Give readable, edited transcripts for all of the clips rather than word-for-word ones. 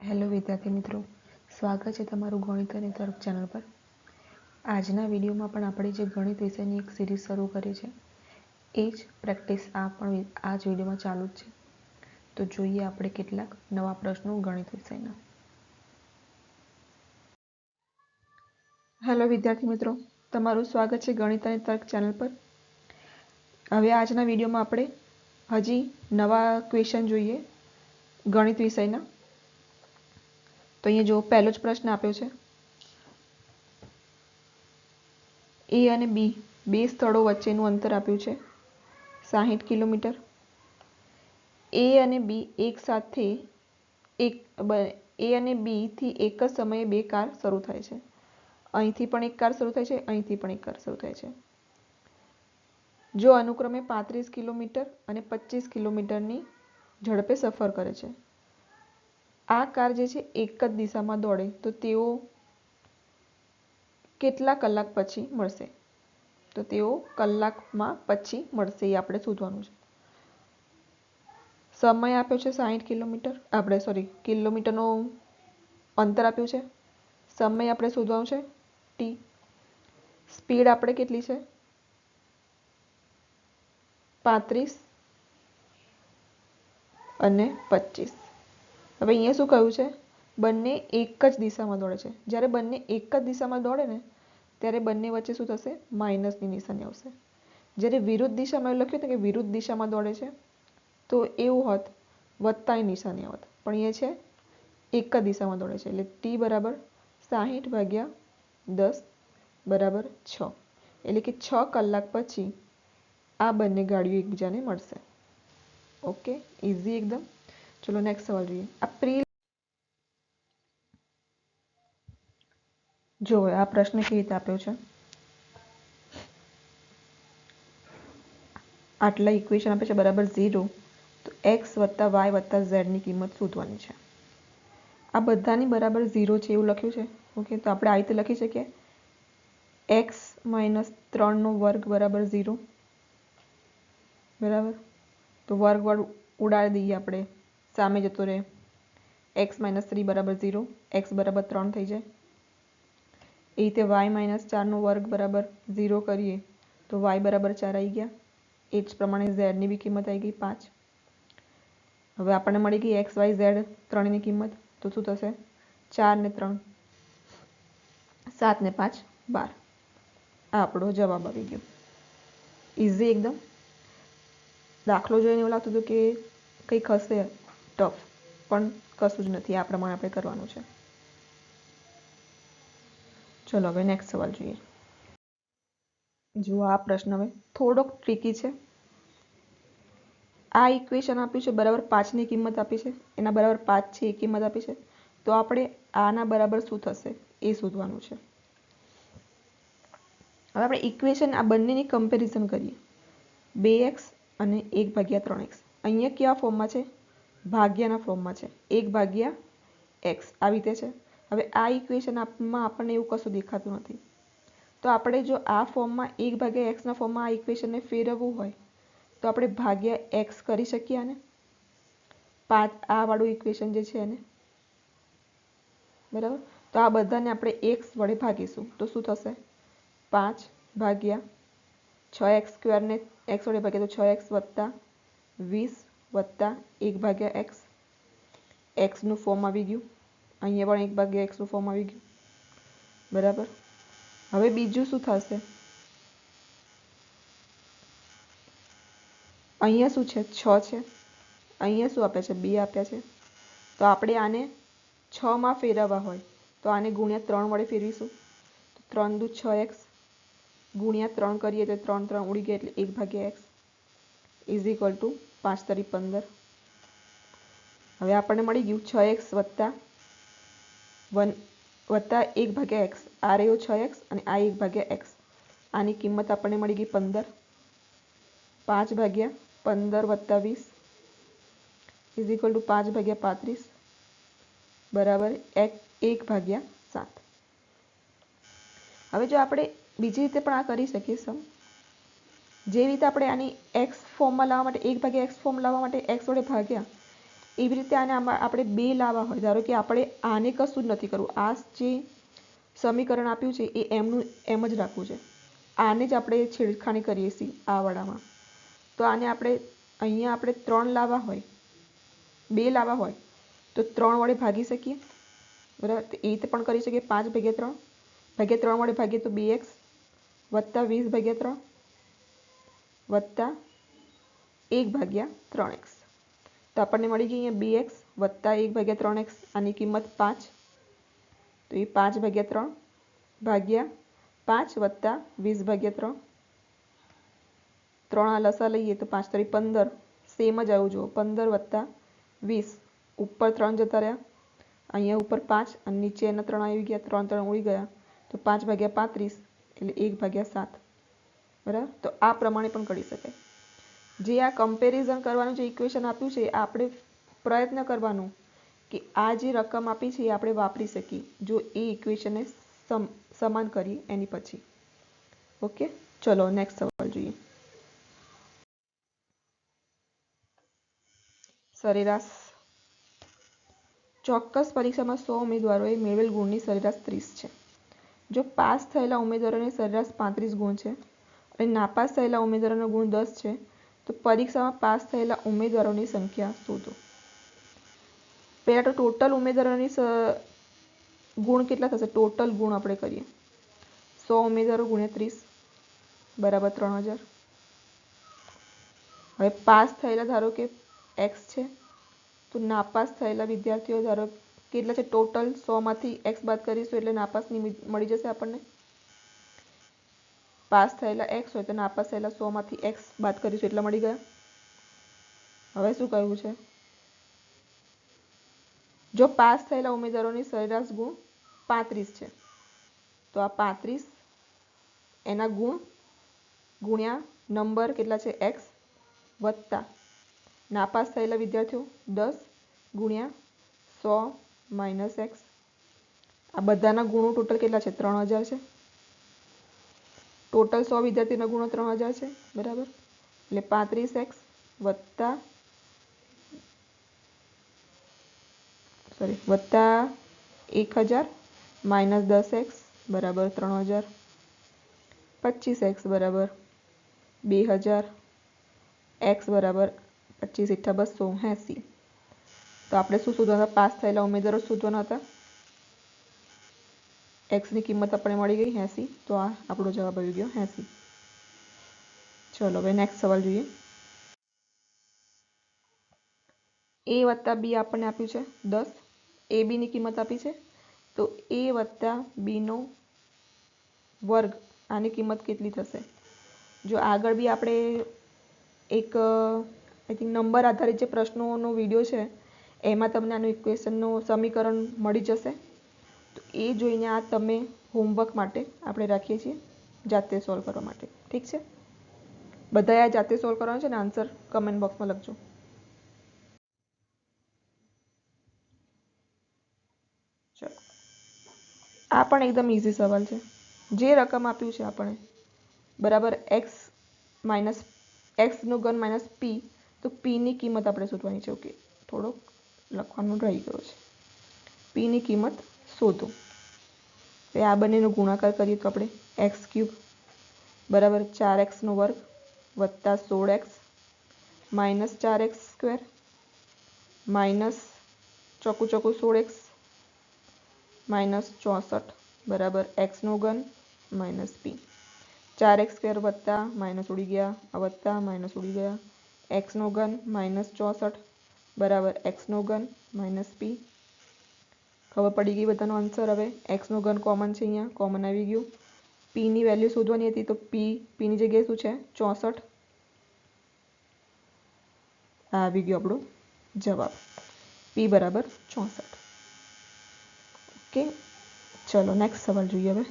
Hello વિદ્યાર્થી મિત્રો, સ્વાગત છે તમારું ગણિત અને તર્ક ચેનલ પર। આજના વિડીયોમાં પણ આપણે જે ગણિત વિષયની એક સિરીઝ શરૂ કરી છે એ જ પ્રેક્ટિસ આ જ વિડીયોમાં ચાલુ જ છે। તો જોઈએ આપણે કેટલાક નવા પ્રશ્નો ગણિત વિષયના। હેલો વિદ્યાર્થી મિત્રો, તમારું સ્વાગત છે ગણિત અને તર્ક ચેનલ પર। હવે આજના વિડીયોમાં આપણે હજી નવા ક્વેશ્ચન જોઈએ ગણિત વિષયના। તો અહીંયા જો પહેલો જ પ્રશ્ન આપ્યો છે, એ અને બી બે સ્થળો વચ્ચેનું અંતર આપ્યું છે 60 કિલોમીટર। એ અને બી એક સાથે એ અને બી થી એક જ સમયે બે કાર શરૂ થાય છે। અહીંથી પણ એક કાર શરૂ થાય છે, અહીંથી પણ એક કાર શરૂ થાય છે। જો અનુક્રમે 35 કિલોમીટર અને 25 કિલોમીટરની ઝડપે સફર કરે છે। આ કાર જે છે એક જ દિશામાં દોડે તો તેઓ કેટલા કલાક પછી મળશે? તો તેઓ કલાકમાં પછી મળશે, એ આપણે શોધવાનું છે। સમય આપ્યો છે 60 કિલોમીટર, કિલોમીટરનો અંતર આપ્યું છે। સમય આપણે શોધવાનો છે ટી। સ્પીડ આપણે કેટલી છે? 35 અને 25। હવે અહીંયા શું કહ્યું છે? બંને એક જ દિશામાં દોડે છે। જ્યારે બંને એક જ દિશામાં દોડે ને ત્યારે બંને વચ્ચે શું થશે? માઇનસની નિશાની આવશે। જ્યારે વિરુદ્ધ દિશામાં લખ્યું હતું કે વિરુદ્ધ દિશામાં દોડે છે તો એવું હોત વત્તાની નિશાની આવત, પણ એ છે એક જ દિશામાં દોડે છે, એટલે ટી બરાબર 60/10 બરાબર 6, એટલે કે 6 કલાક પછી આ બંને ગાડીઓ એકબીજાને મળશે। ઓકે, ઇઝી એકદમ। ચલો નેક્સ્ટ સવાલ જોઈએ। જો આ પ્રશ્ન કેવી રીતે આપ્યો છે, આટલા ઇક્વેશન આપે છે બરાબર 0, તો x વત્તા y વત્તા z ની કિંમત શોધવાની છે। આ બધાની બરાબર 0 છે એવું લખ્યું છે। ઓકે, તો આપણે આ રીતે લખી શકીએ x - 3 નો વર્ગ બરાબર 0, બરાબર। તો વર્ગ ઉડાડી દઈએ આપણે, સામે જતો રહે, x - 3 બરાબર 0, x બરાબર 3 થઈ જાય। એ રીતે y - 4 નો વર્ગ બરાબર 0 કરીએ તો y બરાબર 4 આવી ગયા। એ જ પ્રમાણે z ની બી કિંમત આવી ગઈ 5। હવે આપણને મળી ગઈ x, y, z ત્રણની કિંમત, તો શું થશે? 4 ને 3 7 ને 5 12। આ આપણો જવાબ આવી ગયો। ઇઝી એકદમ। દાખલો જોઈને એવું લાગતું હતું કે કંઈક હશે ટફ, પણ કશું જ નથી, આ પ્રમાણે આપણે કરવાનું છે। ચલો હવે નેક્સ્ટ સવાલ જોઈએ। જો આ પ્રશ્ન હવે થોડોક ટ્રિકી છે। આ ઇક્વેશન આપ્યું છે બરાબર 5 ની કિંમત આપી છે, એના બરાબર 5 છે એ કિંમત આપી છે, તો આપણે આના બરાબર શું થશે એ શોધવાનું છે। હવે આપણે ઇક્વેશન આ બંનેની કમ્પેરિઝન કરીએ, 2x અને 1/3x। અહીંયા કેવા ફોર્મમાં છે? ભાગ્યાના ફોર્મમાં છે, 1/x આવી રીતે છે। હવે આ ઇક્વેશનમાં આપણને એવું કશું દેખાતું નથી, તો આપણે જો આ ફોર્મમાં 1/x ના ફોર્મમાં આ ઇક્વેશનને ફેરવવું હોય તો આપણે ભાગ્યા x કરી શકીએ આને, આ વાળું ઇક્વેશન જે છે એને, બરાબર। તો આ બધાને આપણે x વડે ભાગીશું તો શું થશે? 5/6x² ને x વડે ભાગીએ તો 6x વત્તા 20 વત્તા 1/x, x નું ફોર્મ આવી ગયું, અહીંયા પણ 1/x નું ફોર્મ આવી ગયું, બરાબર। હવે બીજું શું થશે? અહીંયા શું છે? 6 છે, અહીંયા શું આપ્યા છે? 2 આપ્યા છે, તો આપણે આને 6 માં ફેરવવા હોય તો આને ગુણ્યા 3 વડે ફેરવીશું, તો 3 દુ 6x ગુણ્યા 3 કરીએ તો 3 3 ઉડી ગયા, એટલે 1/x ઇઝ ઇક્વલ ટુ 5 તરી 15। હવે આપણને મળી ગયું 6x વત્તા 1/x, આ રહ્યો 6x અને આ 1/x, આની કિંમત આપણને મળી ગઈ 15। 5/15 વત્તા 20 ઇઝ ઇક્વલ ટુ 5/35 બરાબર 1/7। હવે જો આપણે બીજી રીતે પણ આ કરી શકીએ સમ, જે રીતે આપણે આની x ફોર્મમાં લાવવા માટે 1/x ફોર્મ લાવવા માટે x વડે ભાગ્યા, એવી રીતે આને આપણે બે લાવવા હોય, ધારો કે આપણે આને કશું જ નથી કરવું, આ જે સમીકરણ આપ્યું છે એ એમનું એમ જ રાખવું છે, આને જ આપણે છેડખાની કરીએ છીએ આ વાળામાં. તો આને આપણે અહીંયા આપણે 3 લાવવા હોય, 2 લાવવા હોય તો 3 વડે ભાગી શકીએ, બરાબર. એ રીતે પણ કરી શકીએ, 5/3 ભાગ્યા 3 વડે ભાગીએ તો 2x વત્તા 20/3 વત્તા 1/3x. તો આપણને મળી ગઈ અહીંયા 2x વત્તા 1/3x, આની કિંમત 5. તો એ 5/3 ભાગ્યા 5 વત્તા 20/3, 3 આ લસા લઈએ તો 5 × 3 = 15, સેમ જ આવ્યું જુઓ, 15 વત્તા 20, ઉપર 3 જતા રહ્યા, અહીંયા ઉપર 5 અને નીચે એના 3 આવી ગયા, 3 3 ઉડી ગયા, તો 5/35 એટલે 1/7, બરાબર. તો આ પ્રમાણે પણ કરી શકાય. જે આ કમ્પેરિઝન કરવાનું જે ઇક્વેશન આપ્યું છે, આપણે પ્રયત્ન કરવાનો કે આ જે રકમ આપી છે એ આપણે વાપરી શકીએ જો એ ઇક્વેશનને સમાન કરીએ એની પછી. ઓકે, ચલો નેક્સ્ટ સવાલ જોઈએ. સરેરાશ. ચોક્કસ પરીક્ષામાં 100 ઉમેદવારોએ મેળવેલ ગુણની સરેરાશ 30 છે. જો પાસ થયેલા ઉમેદવારોની સરેરાશ 35 ગુણ છે અને નાપાસ થયેલા ઉમેદવારોનો ગુણ 10 છે, તો પરીક્ષામાં પાસ થયેલા ઉમેદવારોની સંખ્યા શોધો. પહેલા તો ટોટલ ઉમેદવારોની ગુણ કેટલા થશે? ટોટલ ગુણ આપણે કરીએ, 100 ઉમેદવારો ગુણ્યા 30 બરાબર 3000. હવે પાસ થયેલા ધારો કે x છે, તો નાપાસ થયેલા વિદ્યાર્થીઓ ધારો કેટલા છે? ટોટલ 100 માંથી x બાદ કરીશું એટલે નાપાસની મળી જશે આપણને. પાસ થયેલા x હોય તો નાપાસ થયેલા 100 માંથી x બાદ કરીશું એટલે મળી ગયા. હવે શું કહ્યું છે? જો પાસ થયેલા ઉમેદવારોની સરેરાશ ગુણ 35 છે, તો આ 35 એના ગુણ ગુણ્યા નંબર કેટલા છે? x વત્તા નાપાસ થયેલા વિદ્યાર્થીઓ 10 ગુણ્યા 100 - x. આ બધાના ગુણો ટોટલ કેટલા છે? 3000 છે. ટોટલ 100 વિદ્યાર્થીના ગુણો 3000 છે, બરાબર. એટલે 35x વત્તા વત્તા 1000 - 10x બરાબર 3000, 25x બરાબર 2000, x બરાબર 25 × 280. તો આપણે શું શોધવાના? પાસ થયેલા ઉમેદવારો શોધવાના હતા. x ની કિંમત આપણે મળી ગઈ 80, તો આ આપણો જવાબ આવી ગયો 80. ચલો હવે નેક્સ્ટ સવાલ જોઈએ. a વત્તા b આપણને આપ્યું છે 10, ab ની કિંમત આપી છે, તો a વત્તા b નો વર્ગ આની કિંમત કેટલી થશે? જો આગળ બી આપણે એક આઈ થિંક નંબર આધારિત જે પ્રશ્નોનો વિડીયો છે એમાં તમને આનું ઇક્વેશનનું સમીકરણ મળી જશે. તો એ જોઈને આ તમે હોમવર્ક માટે આપણે રાખીએ છીએ, જાતે સોલ્વ કરવા માટે. ઠીક છે, બધાએ આ જાતે સોલ્વ કરવાનું છે ને આન્સર કમેન્ટ બોક્સમાં લખજો. ચલો, આ પણ એકદમ ઇઝી સવાલ છે. જે રકમ આપ્યું છે આપણે બરાબર x નો ઘન - p, તો p ની કિંમત આપણે શોધવાની છે. ઓકે, થોડોક લખવાનું રહી ગયો છે. p ની કિંમત શોધો. આ બંનેનો ગુણાકાર કરીએ તો આપણે x³ બરાબર 4x² વત્તા 16x - 4x² માઇનસ ચોકું 16x -64 બરાબર x³ - p. 4x² વત્તા માઇનસ ઉડી ગયા, વત્તા માઇનસ ઉડી ગયા, x³ -64 બરાબર x³ - p. ખબર પડી ગઈ બધાનો આન્સર. હવે x³ કોમન છે, અહીંયા કોમન આવી ગયું. p ની વેલ્યુ શોધવાની હતી, તો p ની જગ્યાએ શું છે? 64. આ આવી ગયો આપણો જવાબ, p બરાબર 64. ઓકે, ચલો નેક્સ્ટ સવાલ જોઈએ. હવે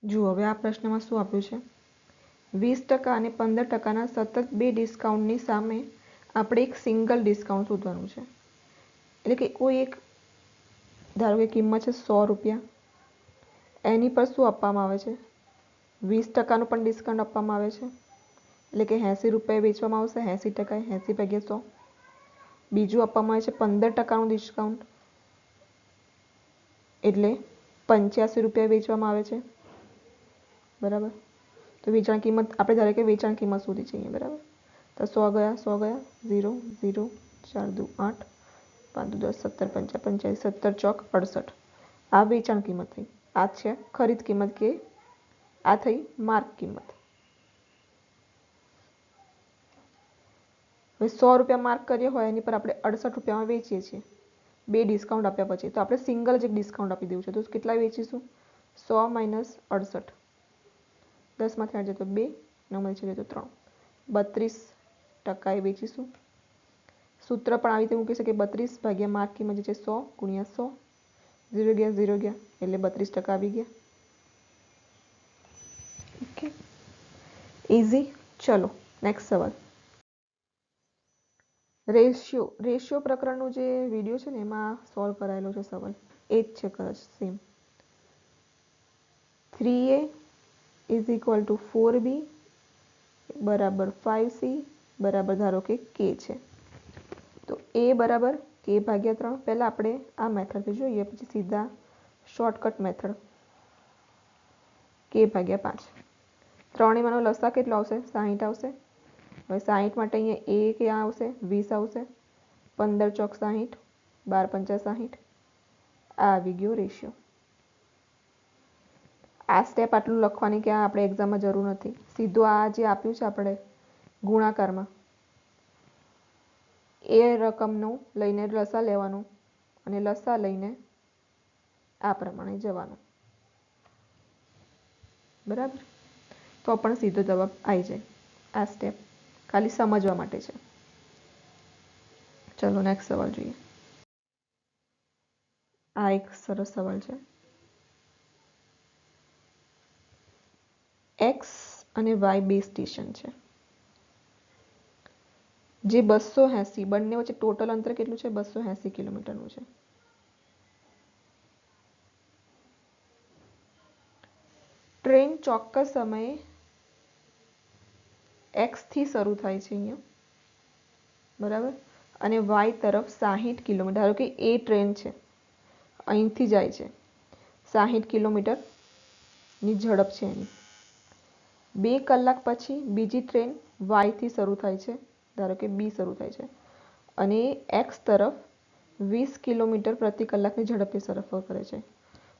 જુઓ, હવે આ પ્રશ્નમાં શું આપ્યું છે? 20% અને 15%ના સતત 2 ડિસ્કાઉન્ટની સામે આપણે એક સિંગલ ડિસ્કાઉન્ટ શોધવાનું છે. એટલે કે કોઈ એક ધારો કે કિંમત છે 100 રૂપિયા, એની પર શું આપવામાં આવે છે? 20%નું પણ ડિસ્કાઉન્ટ આપવામાં આવે છે એટલે કે 80 રૂપિયા વેચવામાં આવશે, 80%, 80 ભાગ્યા 100. બીજું આપવામાં આવે છે 15%નું ડિસ્કાઉન્ટ, એટલે 85 રૂપિયા વેચવામાં આવે છે, બરાબર. તો વેચાણ કિંમત આપણે ધારે કે વેચાણ કિંમત શોધી છે અહીંયા, બરાબર. તો 100 ગયા 0 0 4 2 8 5 2 10 17 5 45 17 ચોક 68. આ વેચાણ કિંમત થઈ. આ છે ખરીદ કિંમત કે આ થઈ માર્ક કિંમત. હવે 100 રૂપિયા માર્ક કર્યો હોય એની પર આપણે 68 રૂપિયામાં વેચીએ છીએ, 2 ડિસ્કાઉન્ટ આપ્યા પછી. તો આપણે સિંગલ જ એક ડિસ્કાઉન્ટ આપી દેવું છે. તો કેટલા વેચીશું? 100 માઇનસ 68, 10માંથી 8 જાય તો 2, 9માંથી 6 જાય તો 3, 32% એ વેચીશું. સૂત્ર પણ આવી રીતે મૂકી શકીએ, 32 ભાગ્યા માર્ક કિંમત જે છે 100 ગુણ્યા 100, 0 ગયા 0 ગયા એટલે 32% આવી ગયા. Okay, easy. ચલો નેક્સ્ટ સવાલ. રેશિયો પ્રકરણનો જે વિડીયો છે ને એમાં સોલ્વ કરાયેલો છે સવાલ, એ જ છે કદાચ same. 3a is equal to 4b બરાબર 5c બરાબર ધારો કે k છે. તો a બરાબર k ભાગ્યા 3. પહેલાં આપણે આ મેથડથી જોઈએ, પછી સીધા શોર્ટકટ મેથડ k ભાગ્યા 5. 3 એમાંનો લસા કેટલો આવશે? 60 આવશે. હવે 60 માટે અહીંયા a ક્યાં આવશે? 20 આવશે. 15 ચોક 60, 12 પંચા 60. આ આવી ગયો રેશિયો. આ સ્ટેપ આટલું લખવાની ક્યાં આપણે એક્ઝામમાં જરૂર નથી. સીધું આ જે આપ્યું છે આપણે ગુણાકારમાં, એ રકમનું લઈને લસા લેવાનું અને લસા લઈને આ પ્રમાણે જવાનું, બરાબર. તો પણ સીધો જવાબ આવી જાય. આ સ્ટેપ ખાલી સમજવા માટે છે. ચલો નેક્સ્ટ સવાલ જોઈએ. આ એક સરસ સવાલ છે. એક્સ અને વાય બે સ્ટેશન છે, જે 280, બંને વચ્ચે ટોટલ અંતર કેટલું છે? 280 કિલોમીટરનું છે. ટ્રેન ચોક્કસ સમયે એક્સ થી શરૂ થાય છે અહીંયા, બરાબર, અને વાય તરફ 60 કિલોમીટર. ધારો કે એ ટ્રેન છે, અહીંથી જાય છે, 60 કિલોમીટરની ઝડપ છે એની. 2 કલાક પછી બીજી ટ્રેન વાયથી શરૂ થાય છે, ધારો કે બી શરૂ થાય છે, અને એક્સ તરફ 20 કિલોમીટર પ્રતિ કલાકની ઝડપે સફર કરે છે.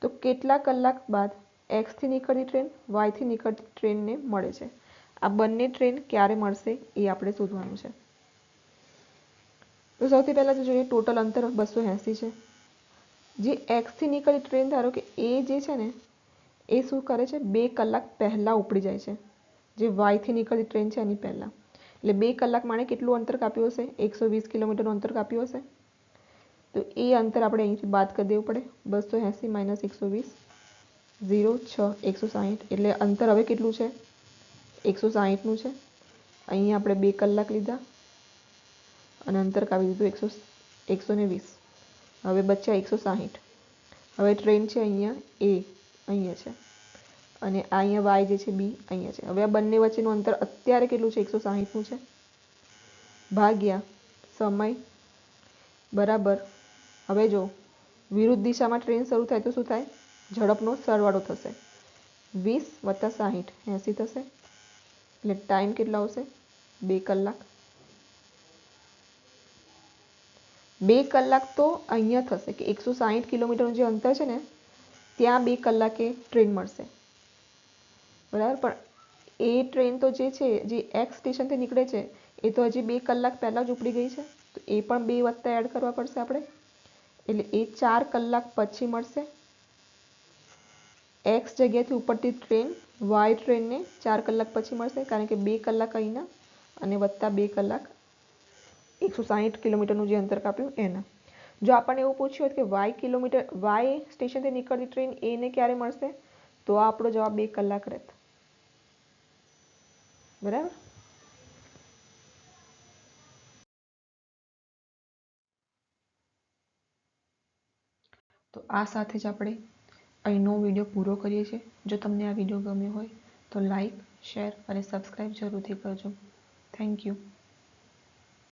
તો કેટલા કલાક બાદ એક્સથી નીકળતી ટ્રેન વાયથી નીકળતી ટ્રેનને મળે છે? આ બંને ટ્રેન ક્યારે મળશે એ આપણે શોધવાનું છે. તો સૌથી પહેલાં તો જોઈએ, ટોટલ અંતર 280 છે. જે એક્સથી નીકળતી ટ્રેન, ધારો કે એ જે છે ને એ શું કરે છે? 2 કલાક પહેલાં ઉપડી જાય છે, જે વાયથી નીકળતી ટ્રેન છે એની પહેલાં. એટલે 2 કલાક માણે કેટલું અંતર કાપ્યું હશે? 120 કિલોમીટરનું અંતર કાપ્યું હશે. તો એ અંતર આપણે અહીંથી બાદ કરી દેવું પડે. 280 માઇનસ 120, 0 6 160. એટલે અંતર હવે કેટલું છે? 160નું છે. અહીંયા આપણે 2 કલાક લીધા અને અંતર કાપી દીધું 120. હવે બચ્યા 160. હવે ટ્રેન છે અહીંયા એ અહીંયા છે, અને આ અહીંયા વાય જે છે બી અહીંયા છે. હવે આ બંને વચ્ચેનું અંતર અત્યારે કેટલું છે? 160નું છે, ભાગ્યા સમય બરાબર. હવે જો વિરુદ્ધ દિશામાં ટ્રેન શરૂ થાય તો શું થાય? ઝડપનો સરવાળો થશે. 20 + 60 80 થશે. એટલે ટાઈમ કેટલો આવશે? 2 કલાક. 2 કલાક તો અહીંયા થશે કે 160 કિલોમીટરનું જે અંતર છે ને ત્યાં 2 કલાકે ટ્રેન મળશે, બરાબર. પણ એ ટ્રેન તો જે છે, જે એક્સ સ્ટેશનથી નીકળે છે, એ તો હજી 2 કલાક પહેલાં જ ઉપડી ગઈ છે. તો એ પણ 2 વત્તા એડ કરવા પડશે આપણે. એટલે એ 4 કલાક પછી મળશે. એક્સ જગ્યાએથી ઉપડતી ટ્રેન વાય ટ્રેનને 4 કલાક પછી મળશે, કારણ કે 2 કલાક અહીંના અને વત્તા 2 કલાક 160 કિલોમીટરનું જે અંતર કાપ્યું એના. જો આપણને એવું પૂછ્યું હોત કે વાય સ્ટેશનથી નીકળતી ટ્રેન એને ક્યારે મળશે, તો આપણો જવાબ 2 કલાક રહેત, બરાબર. તો આ સાથે જ આપણે અહીંનો વિડીયો પૂરો કરીએ છીએ. જો તમને આ વિડીયો ગમ્યો હોય તો લાઈક, શેર અને સબસ્ક્રાઈબ જરૂરથી કરજો. Thank you.